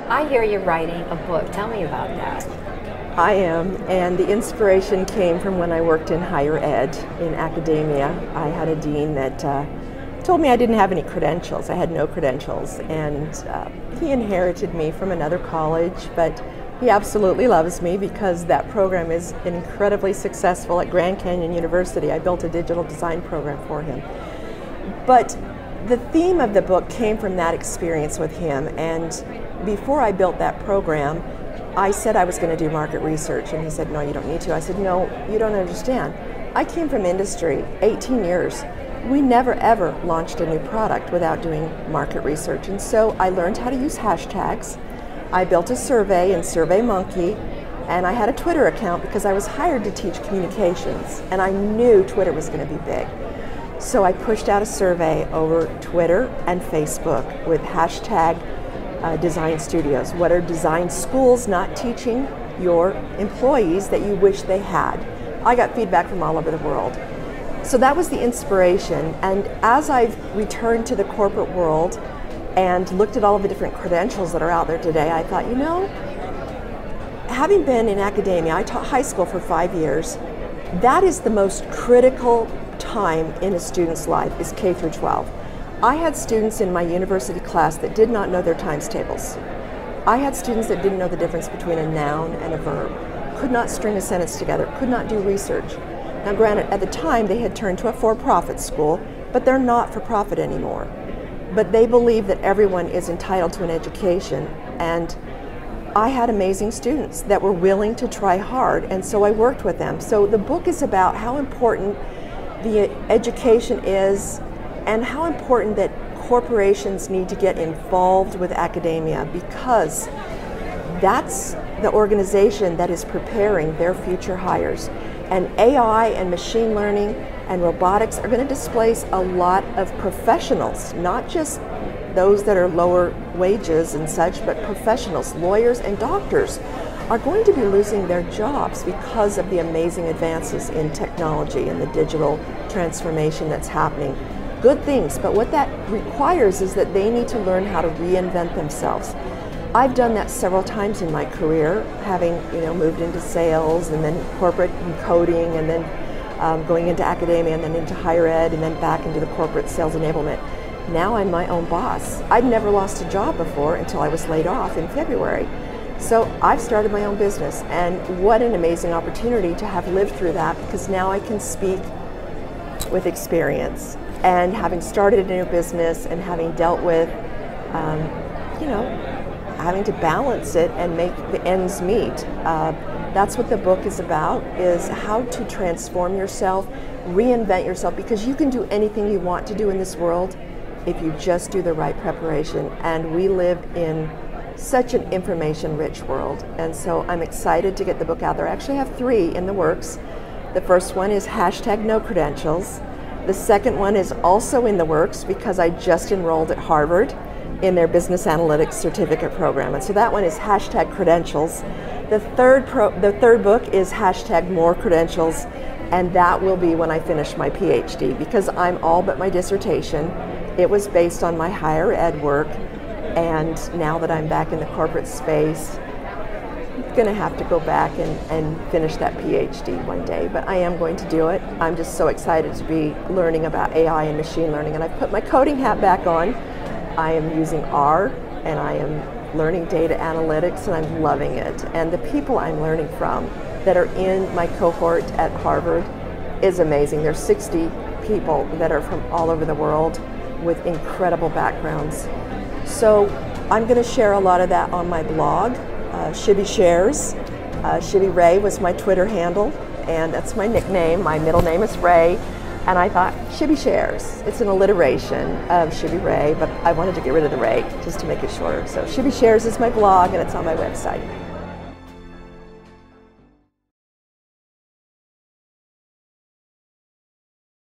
I hear you're writing a book. Tell me about that. I am, and the inspiration came from when I worked in higher ed, in academia. I had a dean that told me I didn't have any credentials. I had no credentials, and he inherited me from another college, but he absolutely loves me because that program is incredibly successful at Grand Canyon University. I built a digital design program for him. But the theme of the book came from that experience with him, and before I built that program, I said I was going to do market research, and he said, no, you don't need to. I said, no, you don't understand. I came from industry, 18 years. We never ever launched a new product without doing market research, and so I learned how to use hashtags. I built a survey in SurveyMonkey, and I had a Twitter account because I was hired to teach communications, and I knew Twitter was going to be big. So I pushed out a survey over Twitter and Facebook with hashtag design studios. What are design schools not teaching your employees that you wish they had? I got feedback from all over the world. So that was the inspiration, and as I've returned to the corporate world and looked at all of the different credentials that are out there today, I thought, you know, having been in academia, I taught high school for 5 years, that is the most critical time in a student's life, is K through 12. I had students in my university class that did not know their times tables. I had students that didn't know the difference between a noun and a verb, could not string a sentence together, could not do research. Now granted, at the time they had turned to a for-profit school, but they're not for-profit anymore. But they believe that everyone is entitled to an education, and I had amazing students that were willing to try hard, and so I worked with them. So the book is about how important the education is and how important that corporations need to get involved with academia, because that's the organization that is preparing their future hires. And AI and machine learning and robotics are going to displace a lot of professionals, not just those that are lower wages and such, but professionals, lawyers and doctors are going to be losing their jobs because of the amazing advances in technology and the digital transformation that's happening. Good things, but what that requires is that they need to learn how to reinvent themselves. I've done that several times in my career, having moved into sales and then corporate and coding, and then going into academia and then into higher ed and then back into the corporate sales enablement. Now I'm my own boss. I'd never lost a job before until I was laid off in February. So I've started my own business, and what an amazing opportunity to have lived through that, because now I can speak with experience. And having started a new business and having dealt with, having to balance it and make the ends meet, that's what the book is about, is how to transform yourself, reinvent yourself, because you can do anything you want to do in this world if you just do the right preparation. And we live in such an information-rich world, and so I'm excited to get the book out there. I actually have 3 in the works. The first one is hashtag no credentials. The second one is also in the works because I just enrolled at Harvard in their business analytics certificate program, and so that one is hashtag credentials. The third book is hashtag more credentials, and that will be when I finish my PhD, because I'm all but my dissertation. It was based on my higher ed work, and now that I'm back in the corporate space, I'm going to have to go back and finish that PhD one day, but I am going to do it. I'm just so excited to be learning about AI and machine learning, and I've put my coding hat back on. I am using R, and I am learning data analytics, and I'm loving it. And the people I'm learning from that are in my cohort at Harvard is amazing. There's 60 people that are from all over the world with incredible backgrounds. So I'm going to share a lot of that on my blog, Shibby Shares. Shibby Ray was my Twitter handle, and that's my nickname. My middle name is Ray, and I thought Shibby Shares. It's an alliteration of Shibby Ray, but I wanted to get rid of the Ray just to make it shorter. So Shibby Shares is my blog, and it's on my website.